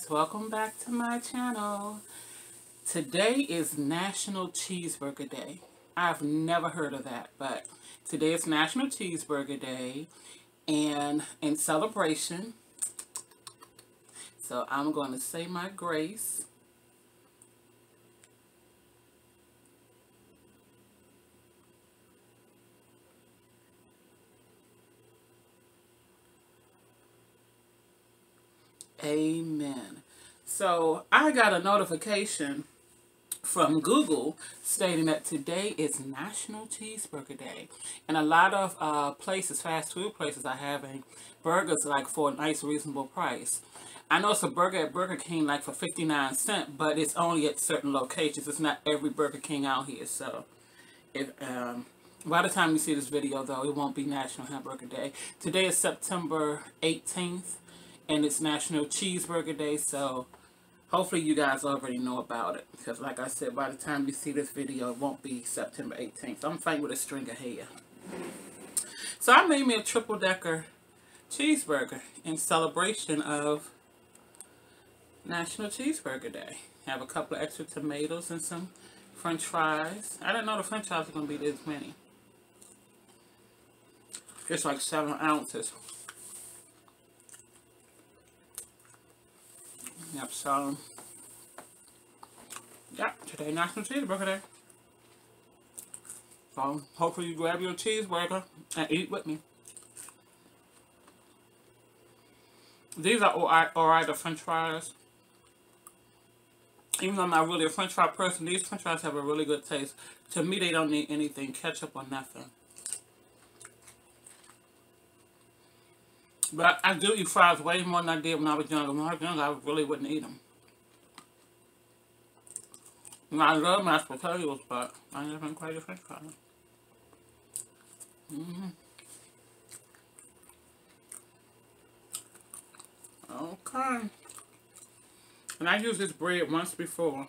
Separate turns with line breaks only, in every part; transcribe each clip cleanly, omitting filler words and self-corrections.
guys, welcome back to my channel. Today is National Cheeseburger Day. I've never heard of that, but today is National Cheeseburger Day, and in celebration, so I'm going to say my grace. Amen. So I got a notification from Google stating that today is National Cheeseburger Day. And a lot of places, fast food places, are having burgers like for a nice reasonable price. I know it's a burger at Burger King like for 59 cents, but it's only at certain locations. It's not every Burger King out here. So if by the time you see this video, though, it won't be National Hamburger Day. Today is September 18th. And it's National Cheeseburger Day, so hopefully you guys already know about it. Because like I said, by the time you see this video, it won't be September 18th. So I'm fighting with a string of hair. So I made me a triple-decker cheeseburger in celebration of National Cheeseburger Day. I have a couple of extra tomatoes and some french fries. I didn't know the french fries were going to be this many. It's like 7 ounces. Yep, so, yeah, today National Cheeseburger Day. So, hopefully you grab your cheeseburger and eat with me. These are alright, the french fries. Even though I'm not really a french fry person, these french fries have a really good taste. To me, they don't need anything, ketchup or nothing. But I do eat fries way more than I did when I was younger. When I was younger, I really wouldn't eat them. And I love mashed potatoes, but I never quite a french fry. Okay. And I used this bread once before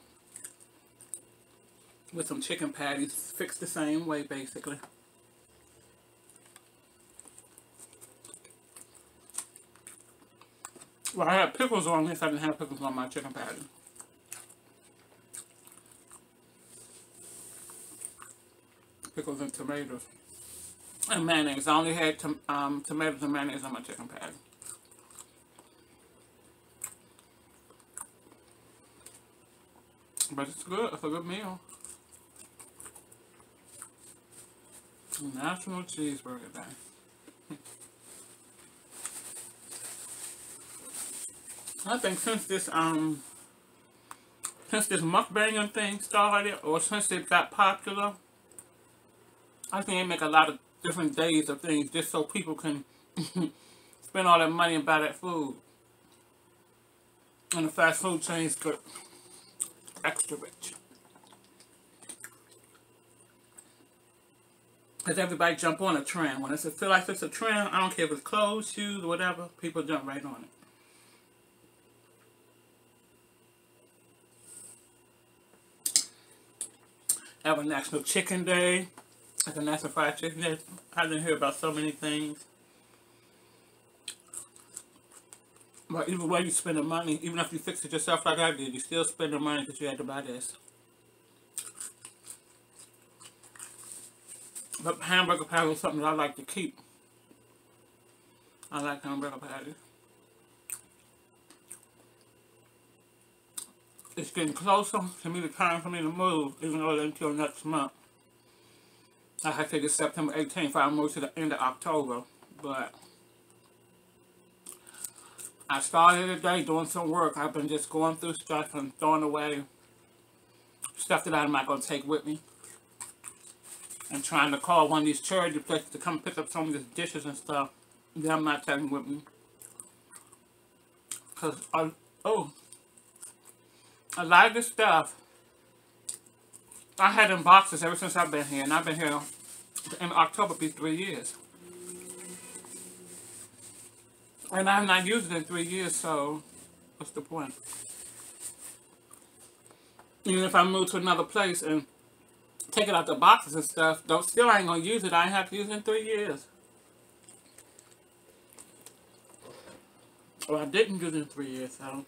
with some chicken patties, fixed the same way basically. Well, I had pickles on this. I didn't have pickles on my chicken patty. Pickles and tomatoes. And mayonnaise. I only had tomatoes and mayonnaise on my chicken patty. But it's good. It's a good meal. National Cheeseburger Day. I think since this mukbang thing started, or since it got popular, I think they make a lot of different days of things just so people can spend all that money and buy that food. And the fast food chains get extra rich. Because everybody jump on a trend. When it feel like it's a trend, I don't care if it's clothes, shoes, or whatever, people jump right on it. Have a National Chicken Day, like a National Fried Chicken Day. I didn't hear about so many things. But either way you spend the money, even if you fix it yourself like I did, you still spend the money because you had to buy this. But hamburger patty is something that I like to keep. I like hamburger patties. It's getting closer to me, the time for me to move, even though it's until next month. Like I said, it's September 18th. I move to the end of October. But I started today doing some work. I've been just going through stuff and throwing away stuff that I'm not going to take with me. And trying to call one of these charity places to come pick up some of these dishes and stuff that I'm not taking with me. Because, a lot of this stuff I had in boxes ever since I've been here, and I've been here in October be 3 years. And I've not used it in 3 years, so what's the point? Even if I move to another place and take it out the boxes and stuff, though still I ain't gonna use it. I ain't have to use it in 3 years. Well, I didn't use it in 3 years, so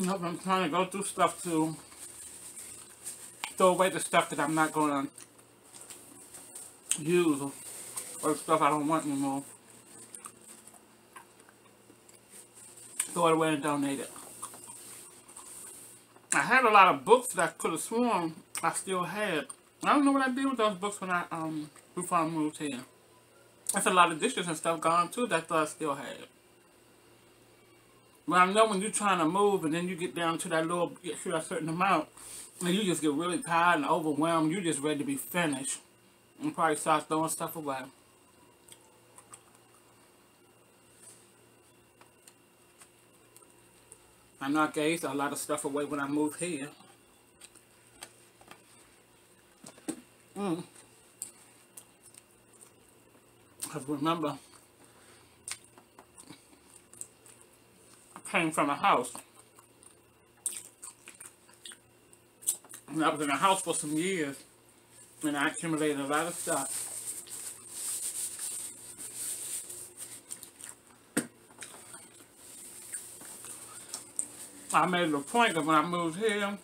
I'm trying to go through stuff to throw away the stuff that I'm not going to use or stuff I don't want anymore. Throw it away and donate it. I had a lot of books that I could have sworn I still had. I don't know what I did with those books when I before I moved here. That's a lot of dishes and stuff gone too that I thought I still had. But I know when you're trying to move and then you get down to that little, get to a certain amount, and you just get really tired and overwhelmed, you're just ready to be finished. And probably start throwing stuff away. I know I gave a lot of stuff away when I moved here. Because remember, I came from a house. And I was in a house for some years. And I accumulated a lot of stuff. I made it a point that when I moved here,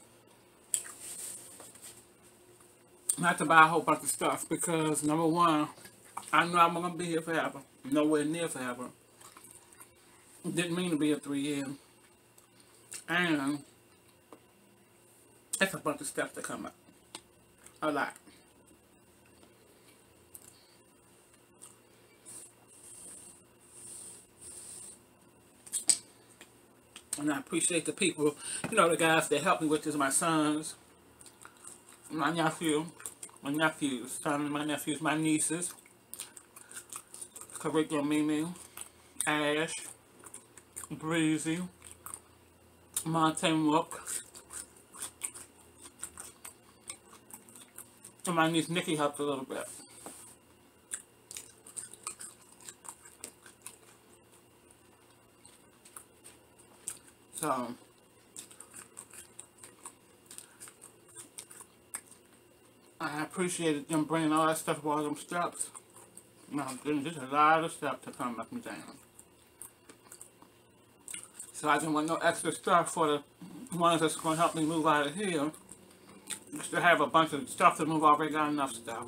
not to buy a whole bunch of stuff because, number one, I know I'm going to be here forever. Nowhere near forever. Didn't mean to be here 3 years. And it's a bunch of stuff to come up. A lot. And I appreciate the people, you know, the guys that help me with this, my sons, my nephews, my nephews, my nieces, KodiK, Mimi, Ash, Breezy, Montaigne Look, and my niece Nikki helped a little bit. So, I appreciated them bringing all that stuff, all them steps. Now, there's a lot of stuff to come up and down. So I didn't want no extra stuff for the ones that's going to help me move out of here. Just to have a bunch of stuff to move, I already got enough stuff.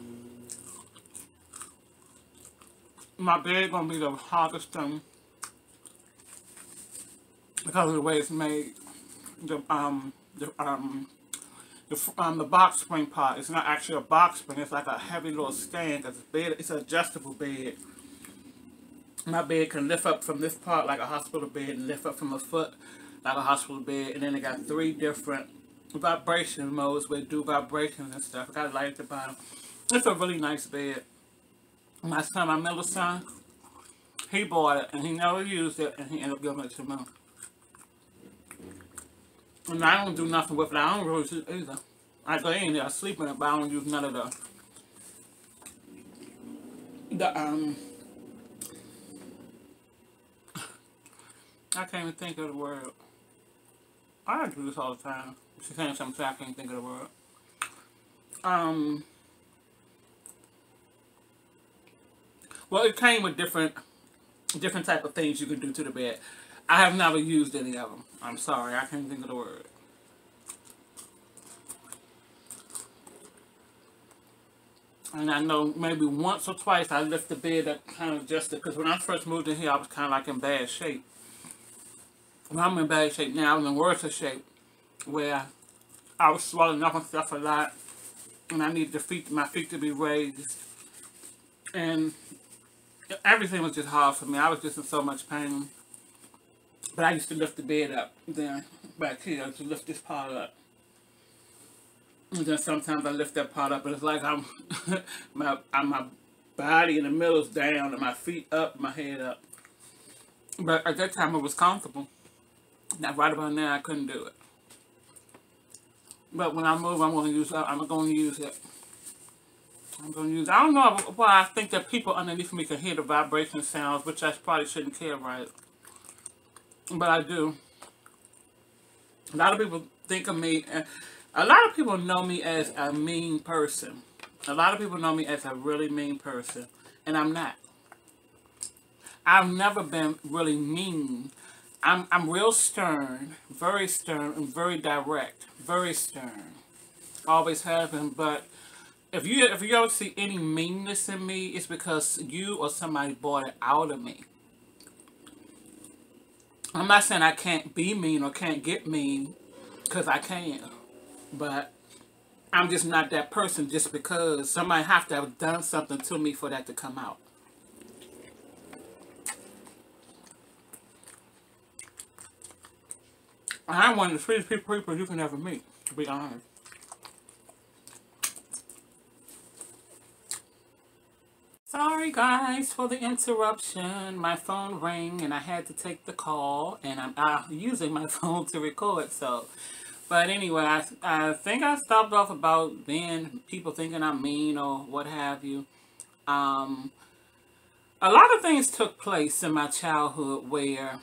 My bed going to be the hardest thing because of the way it's made. The box spring part, it's not actually a box spring, it's like a heavy little stand, because it's an adjustable bed. My bed can lift up from this part like a hospital bed and lift up from a foot like a hospital bed, and then it got 3 different vibration modes where it do vibrations and stuff. I got a light at the bottom. It's a really nice bed. My son, my middle son, he bought it and he never used it and he ended up giving it to me. And I don't do nothing with it. I don't really use it either. I go in there, I sleep in it, but I don't use none of I can't even think of the word. I do this all the time. She's saying something, I can't think of the word. Well, it came with different type of things you can do to the bed. I have never used any of them. I'm sorry, I can't think of the word. And I know maybe once or twice I lift the bed up, kind of adjusted, because when I first moved in here, I was kind of like in bad shape. Well, I'm in bad shape now. I'm in worse shape, where I was swelling up and stuff a lot, and I needed my feet to be raised, and everything was just hard for me. I was just in so much pain. But I used to lift the bed up, then back here, to lift this part up. And then sometimes I lift that part up, but it's like my body in the middle is down, and my feet up, my head up. But at that time it was comfortable. Now right about now I couldn't do it. But when I move, I'm going to use it. I don't know why I think that people underneath me can hear the vibration sounds, which I probably shouldn't care, right? But I do. A lot of people think of me, a lot of people know me as a mean person. A lot of people know me as a really mean person, and I'm not. I've never been really mean, I'm real stern, and very direct, very stern. Always have been, but if you ever see any meanness in me, it's because you or somebody brought it out of me. I'm not saying I can't be mean or can't get mean, because I can, but I'm just not that person just because somebody have to have done something to me for that to come out. I'm one of the sweetest people you can ever meet, to be honest. Sorry guys for the interruption. My phone rang and I had to take the call, and I'm using my phone to record. So, but anyway, I think I stopped off about being people thinking I'm mean or what have you. Um, a lot of things took place in my childhood where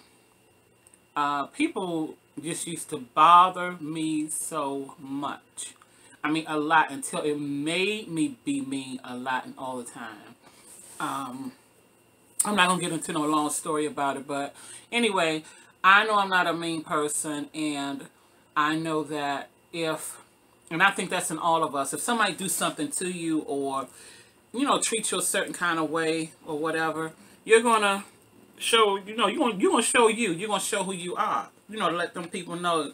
people just used to bother me so much. I mean, a lot, until it made me be mean a lot and all the time. Um, I'm not going to get into no long story about it, but anyway, I know I'm not a mean person, and I know that and I think that's in all of us, if somebody do something to you or, treat you a certain kind of way or whatever, you're going to show, you're going to show you're going to show who you are, to let them people know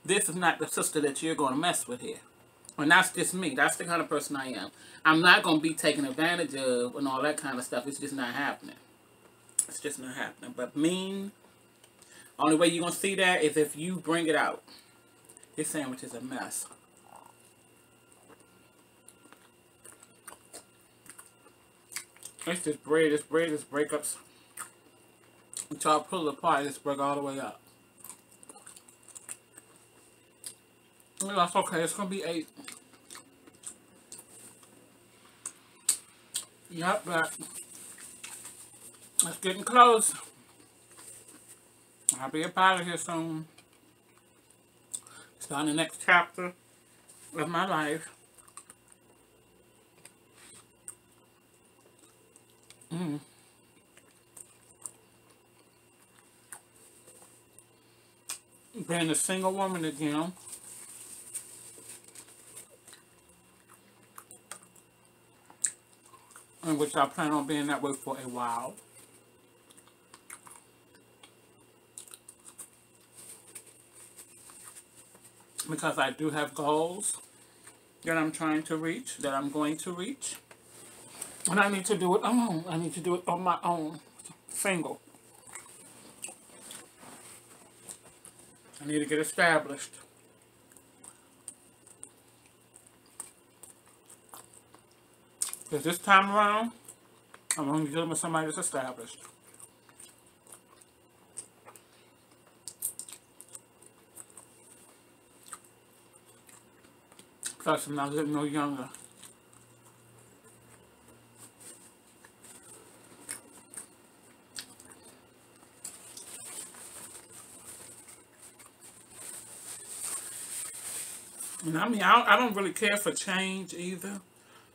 this is not the sister that you're going to mess with here. And that's just me. That's the kind of person I am. I'm not going to be taken advantage of and all that kind of stuff. It's just not happening. It's just not happening. But mean, only way you're going to see that is if you bring it out. This sandwich is a mess. It's this bread. This bread is breakups. Until I pull it apart, this break all the way up. Well, that's okay. It's going to be 8. Yep, but it's getting close. I'll be up out of here soon. Starting the next chapter of my life. Being a single woman again. In which I plan on being that way for a while. Because I do have goals that I'm trying to reach, that I'm going to reach. And I need to do it alone. I need to do it on my own. Single. I need to get established. Because this time around, I'm going to be dealing with somebody that's established. Plus, I'm not getting no younger. And I mean, I don't really care for change either.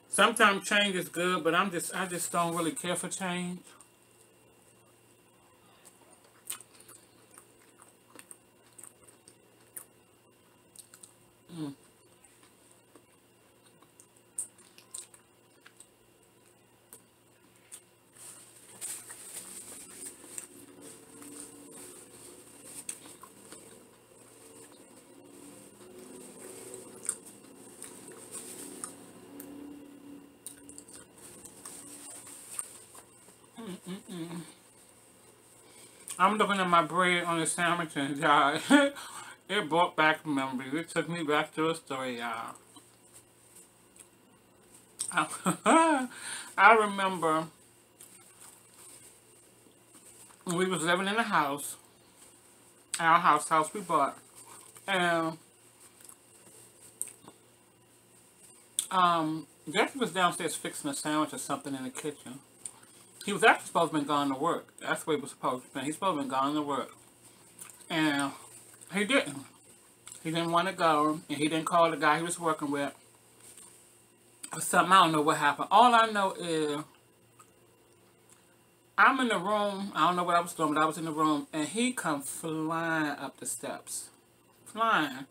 Sometimes change is good, but I just don't really care for change. I'm looking at my bread on the sandwich and y'all, it brought back memories. It took me back to a story, y'all. I remember when we was living in a house, our house we bought, and Jeffrey was downstairs fixing a sandwich or something in the kitchen. He was actually supposed to be gone to work. That's the way he was supposed to be. He's supposed to be gone to work. And he didn't. He didn't want to go, and he didn't call the guy he was working with. Or something, I don't know what happened. All I know is I'm in the room. I don't know what I was doing, but I was in the room, and he come flying up the steps. Flying.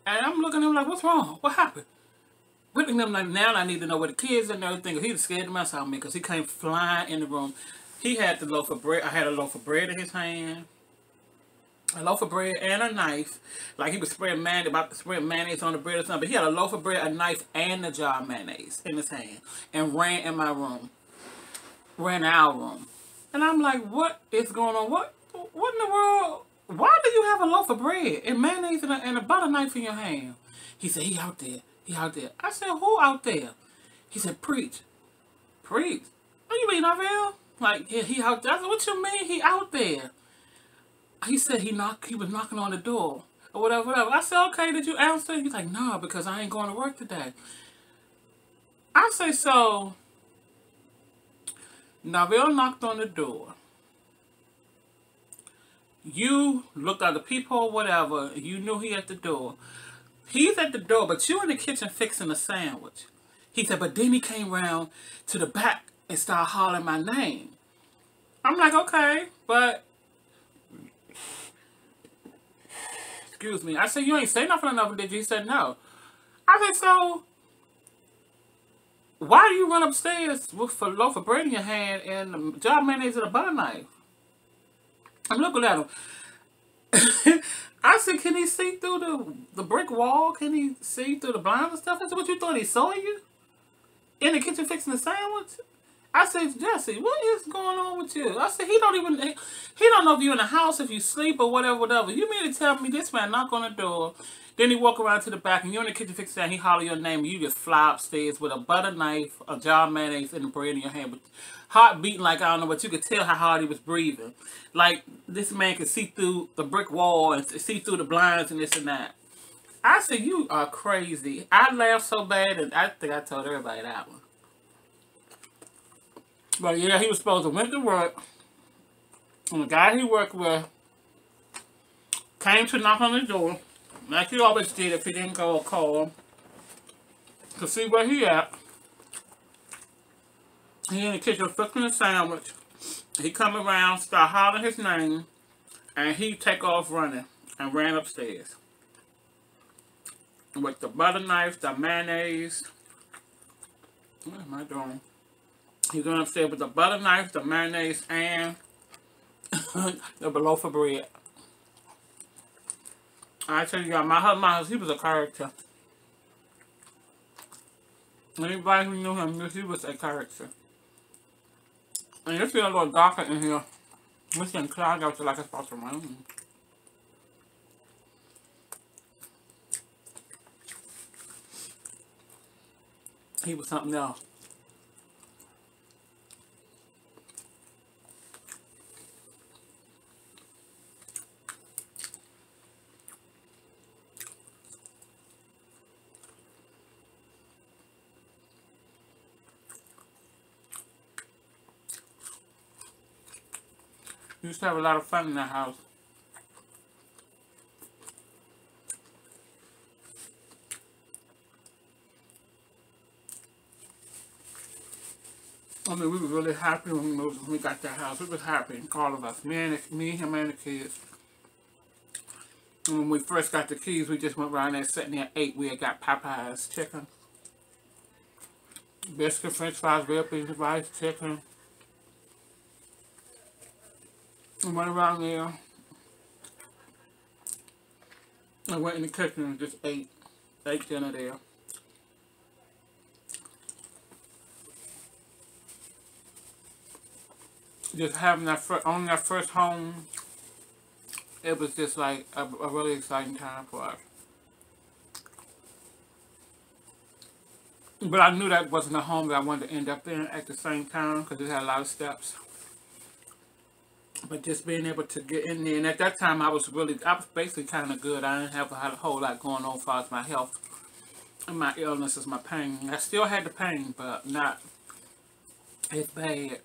And I'm looking at him like, what's wrong? What happened? Looking at him like, now I need to know where the kids and everything. He was scared the mess out of me because he came flying in the room. He had the loaf of bread. I had a loaf of bread in his hand. A loaf of bread and a knife. Like he was spreading about to spread mayonnaise on the bread or something. But he had a loaf of bread, a knife, and a jar of mayonnaise in his hand. And ran in my room. Ran our room. And I'm like, what is going on? What in the world? Why do you have a loaf of bread and mayonnaise and a butter knife in your hand? He said, he out there. He out there. I said, who out there? He said, preach. Preach? What you mean, Narville? Like, yeah, he out there. I said, what you mean he out there? He said he was knocking on the door. Or whatever. I said, okay, did you answer? He's like, no, because I ain't going to work today. I say, so Narville knocked on the door. You looked at the peephole, whatever. You knew he at the door. He's at the door, but you in the kitchen fixing a sandwich. He said, but then he came around to the back and started hollering my name. I'm like, okay, but... Excuse me. I said, you ain't say nothing enough, did you? He said, no. I said, so... Why do you run upstairs with a loaf of bread in your hand and a jar of mayonnaise and a butter knife? I'm looking at him. I said, can he see through the brick wall? Can he see through the blinds and stuff? I said, what you thought he saw you? In the kitchen fixing a sandwich? I said, Jesse, what is going on with you? I said, he don't know if you're in the house, if you sleep or whatever. You mean to tell me this man knock on the door, then he walk around to the back and you're in the kitchen fixing and he holler your name and you just fly upstairs with a butter knife, a jar of mayonnaise and the bread in your hand with heart beating like I don't know, but you could tell how hard he was breathing. Like this man could see through the brick wall and see through the blinds and this and that. I said, you are crazy. I laughed so bad and I think I told everybody that one. But yeah, he was supposed to went to work, and the guy he worked with came to knock on the door, like he always did if he didn't go or call him, to see where he at. He in the kitchen cooking a sandwich. He come around, start hollering his name, and he take off running and ran upstairs. With the butter knife, the mayonnaise. What am I doing? He went upstairs with the butter knife, the mayonnaise, and the loaf of bread. I tell you, my husband, he was a character. Anybody who knew him knew he was a character. And it's getting a little darker in here. It's getting cloudy out like it's about to rain. He was something else. We used to have a lot of fun in that house. I mean, we were really happy when we got that house. We was happy, all of us. Me, him, and the kids. And when we first got the keys, we just went around there, sitting there, ate. We had got Popeye's chicken, biscuit, french fries, grilled peas, rice, chicken. We went around there and went in the kitchen and just ate dinner there. Just having owning that first home, it was just like a really exciting time for us. But I knew that wasn't a home that I wanted to end up in at the same time because it had a lot of steps. But just being able to get in there, and at that time I was basically kind of good. I didn't have a whole lot going on as far as my health and my illnesses, my pain. I still had the pain, but not as bad.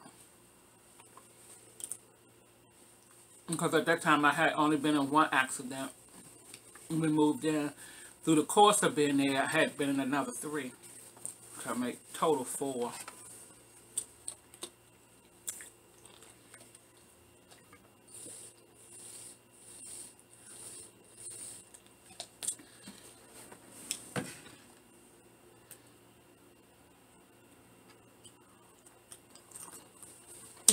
Because at that time I had only been in one accident. And we moved in. Through the course of being there, I had been in another 3. So I made total 4.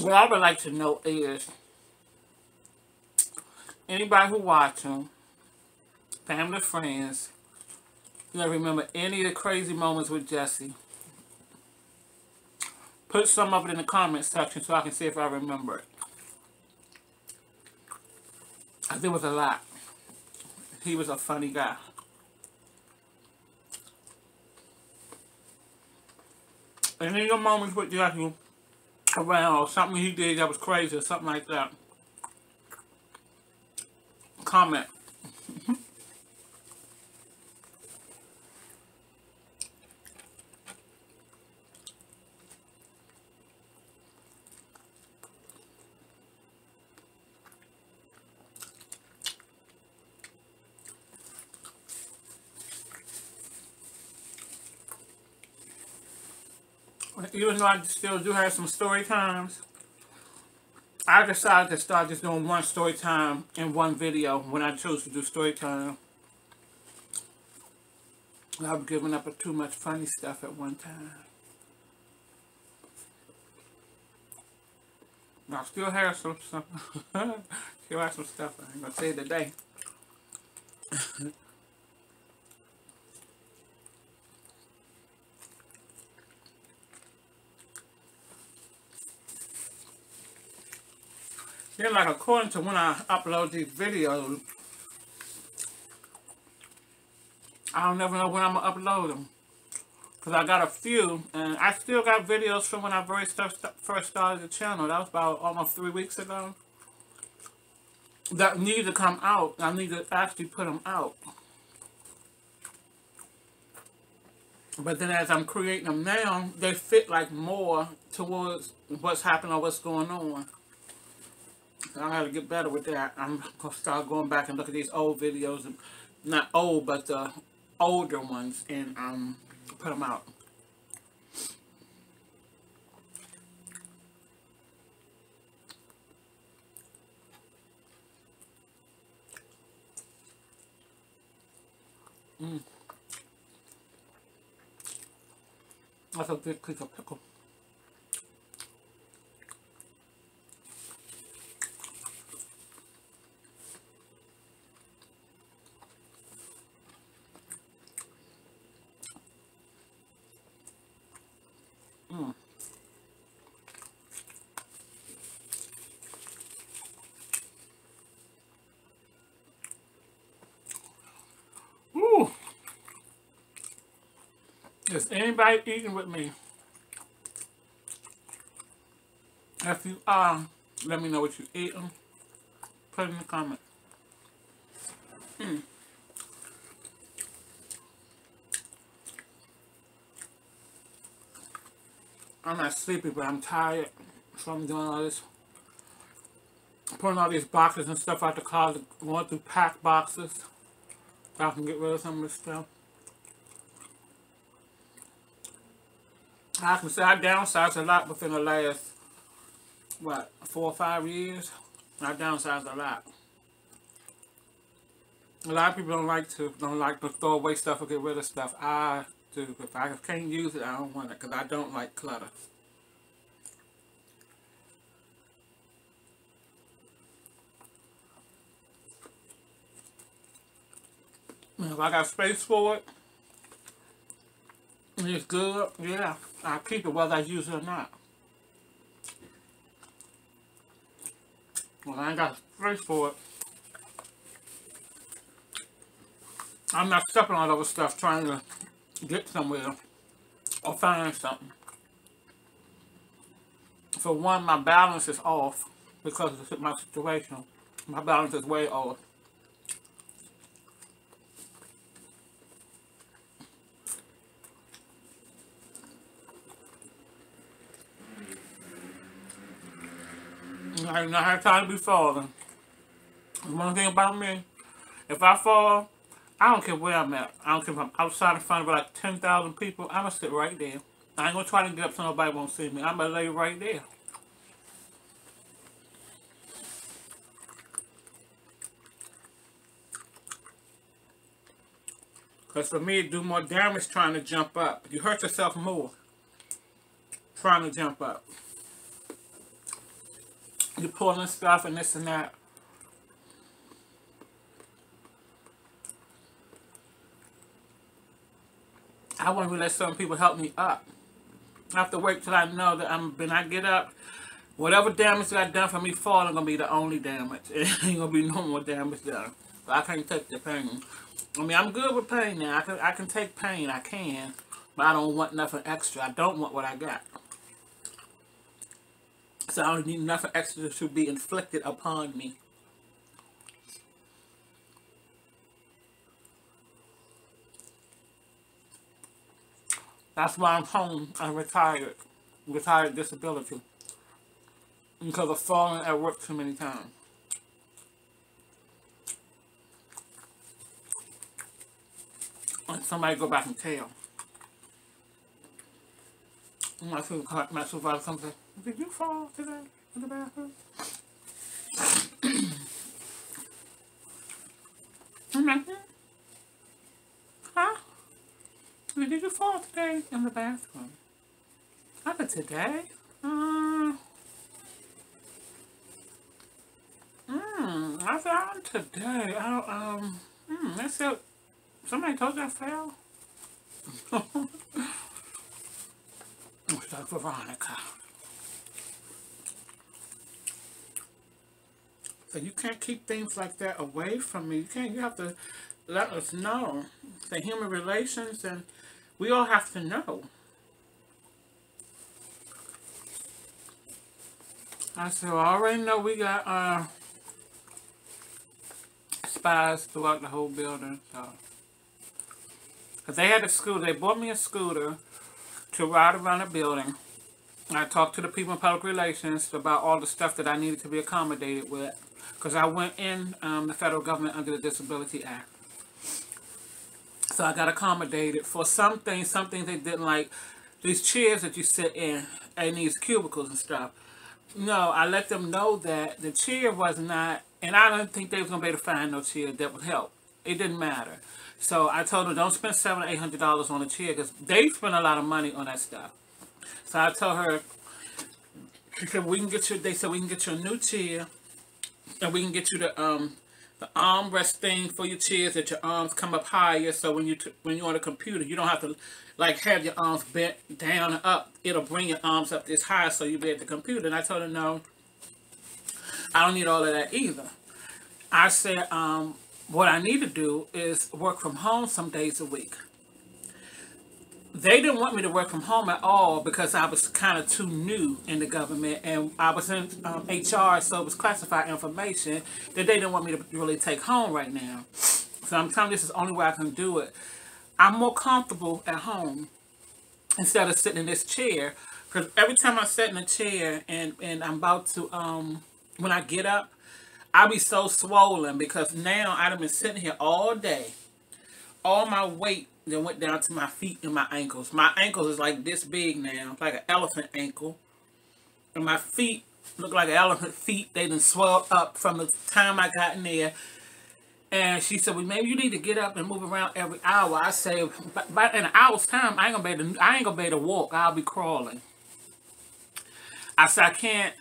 What I would like to know is, anybody who watching, family, friends, you know, remember any of the crazy moments with Jesse? Put some of it in the comment section so I can see if I remember it. There was a lot. He was a funny guy. Any of your moments with Jesse around, or something he did that was crazy, or something like that, comment. Even though I still do have some story times, I decided to start just doing one story time in one video when I chose to do story time. I was giving up too much funny stuff at one time. I still have some stuff. Still have some stuff. I ain't gonna say it today. Yeah, like according to when I upload these videos, I don't never know when I'm gonna upload them. Cause I got a few, and I still got videos from when I first started the channel. That was about almost 3 weeks ago. That need to come out. I need to actually put them out. But then as I'm creating them now, they fit like more towards what's happening or what's going on. I gotta get better with that. I'm gonna start going back and look at these old videos, and not old, but the older ones, and put them out. That's a good piece of pickle. Ooh. Is anybody eating with me? If you are, let me know what you're eating. Put it in the comments. I'm not sleepy, but I'm tired. So I'm doing all this, putting all these boxes and stuff out the closet, going through packed boxes, so I can get rid of some of this stuff. I can say I downsized a lot within the last, what, 4 or 5 years. I downsized a lot. A lot of people don't like to throw away stuff or get rid of stuff. I do. If I can't use it, I don't want it, because I don't like clutter. If I got space for it, and it's good, yeah, I'll keep it whether I use it or not. When I ain't got space for it, I'm not stepping all over stuff trying to get somewhere or find something. For one, my balance is off because of my situation. My balance is way off. I do not have time to be falling. One thing about me, if I fall, I don't care where I'm at. I don't care if I'm outside in front of like 10,000 people. I'm going to sit right there. I ain't going to try to get up so nobody won't see me. I'm going to lay right there. Because for me, it do more damage trying to jump up. You hurt yourself more trying to jump up. you're pulling stuff and this and that. I want to let certain people help me up. I have to wait till I know that when I get up, whatever damage that I done for me falling gonna be the only damage. It ain't gonna be no more damage done. But I can't take the pain. I mean, I'm good with pain now. I can take pain. I can, but I don't want nothing extra. I don't want what I got. So I don't need nothing extra to be inflicted upon me. That's why I'm home. I'm retired. Retired disability. Because of falling at work too many times. And somebody go back and tell. My supervisor comes and says, did you fall today in the bathroom? I'm like, huh? Did you fall today in the bathroom? I said, today? I said, today. They said, somebody told you I fell? It's like Veronica. So you can't keep things like that away from me. You have to let us know. The human relations, and we all have to know. I said, well, I already know we got spies throughout the whole building. So, cause they had a scooter. They bought me a scooter to ride around the building. I talked to the people in public relations about all the stuff that I needed to be accommodated with. Because I went in the federal government under the Disability Act. So I got accommodated for some things they didn't like. These chairs that you sit in and these cubicles and stuff. No, I let them know that the chair was not, and I didn't think they was going to be able to find no chair that would help. It didn't matter. So I told them, don't spend $700 or $800 on a chair, because they spend a lot of money on that stuff. So I told her, she said, they said, we can get you a new chair, and we can get you the armrest thing for your chairs that your arms come up higher, so when you're on a computer, you don't have to like have your arms bent down and up. It'll bring your arms up this high so you'll be at the computer. And I told her, no, I don't need all of that either. I said, what I need to do is work from home some days a week. They didn't want me to work from home at all because I was kind of too new in the government, and I was in HR, so it was classified information that they didn't want me to really take home right now. So I'm telling you, this is the only way I can do it. I'm more comfortable at home instead of sitting in this chair, because every time I sit in a chair and I'm about to, when I get up, I'll be so swollen because now I've been sitting here all day. All my weight then went down to my feet and my ankles. My ankles is like this big now, like an elephant ankle. And my feet look like an elephant feet. They done swelled up from the time I got in there. And she said, well, maybe you need to get up and move around every hour. I say, but in an hour's time, I ain't gonna be able to walk. I'll be crawling. I said, I can't.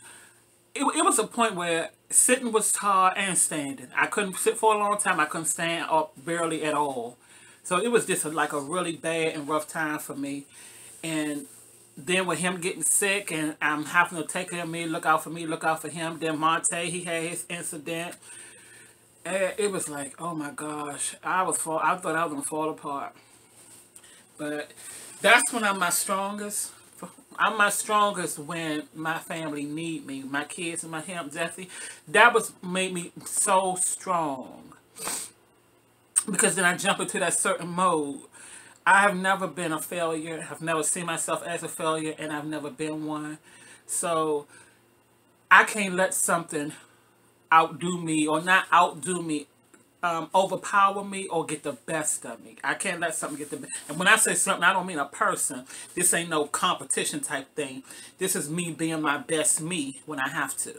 It was a point where sitting was hard and standing. I couldn't sit for a long time. I couldn't stand up barely at all. So it was just like a really bad and rough time for me. And then with him getting sick and I'm having to take care of me, look out for me, look out for him. Then Monte, he had his incident. And it was like, oh my gosh, I thought I was going to fall apart. But that's when I'm my strongest. I'm my strongest when my family need me. My kids and my him, Jesse. That made me so strong. Because then I jump into that certain mode. I have never been a failure. I've never seen myself as a failure, and I've never been one. So I can't let something outdo me, or not outdo me, overpower me, or get the best of me. I can't let something get the best. And when I say something, I don't mean a person. This ain't no competition type thing. This is me being my best me when I have to.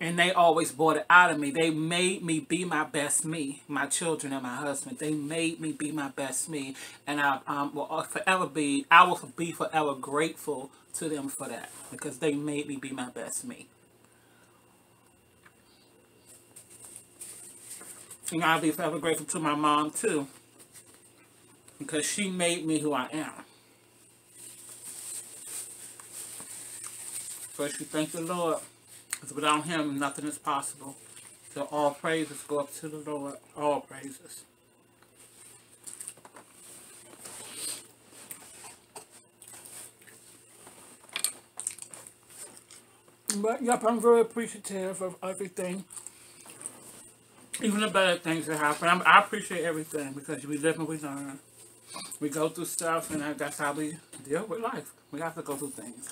And they always brought it out of me. They made me be my best me. My children and my husband. They made me be my best me. And I will be forever grateful to them for that. Because they made me be my best me. And I'll be forever grateful to my mom too. Because she made me who I am. First you thank the Lord. Because without Him, nothing is possible. So all praises go up to the Lord. All praises. But, yep, I'm very appreciative of everything. Even the better things that happen. I appreciate everything because we live and we learn. We go through stuff, and that's how we deal with life. We have to go through things.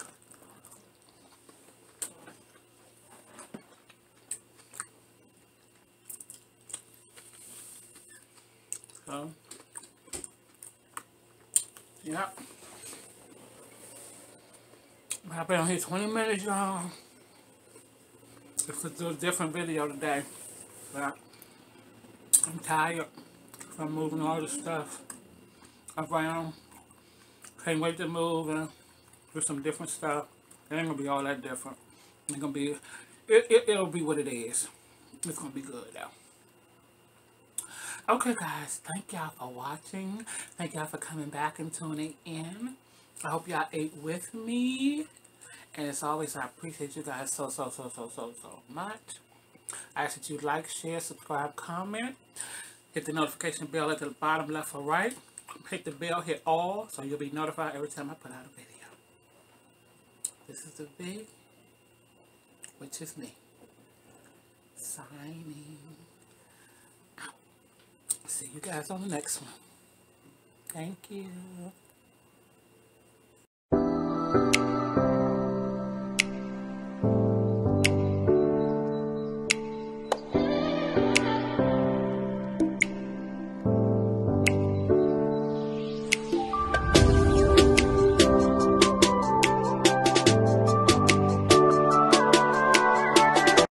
So, yeah. I've been on here 20 minutes, y'all. It's a different video today. But I'm tired from moving all this stuff around. Can't wait to move and do some different stuff. It ain't gonna be all that different. It's gonna be, it'll be what it is. It's gonna be good though. Okay guys, thank y'all for watching. Thank y'all for coming back and tuning in. I hope y'all ate with me. And as always, I appreciate you guys so much. I ask that you like, share, subscribe, comment. Hit the notification bell at the bottom left or right. Hit the bell, hit all, so you'll be notified every time I put out a video. This is the V, which is me. Signing out. See you guys on the next one. Thank you.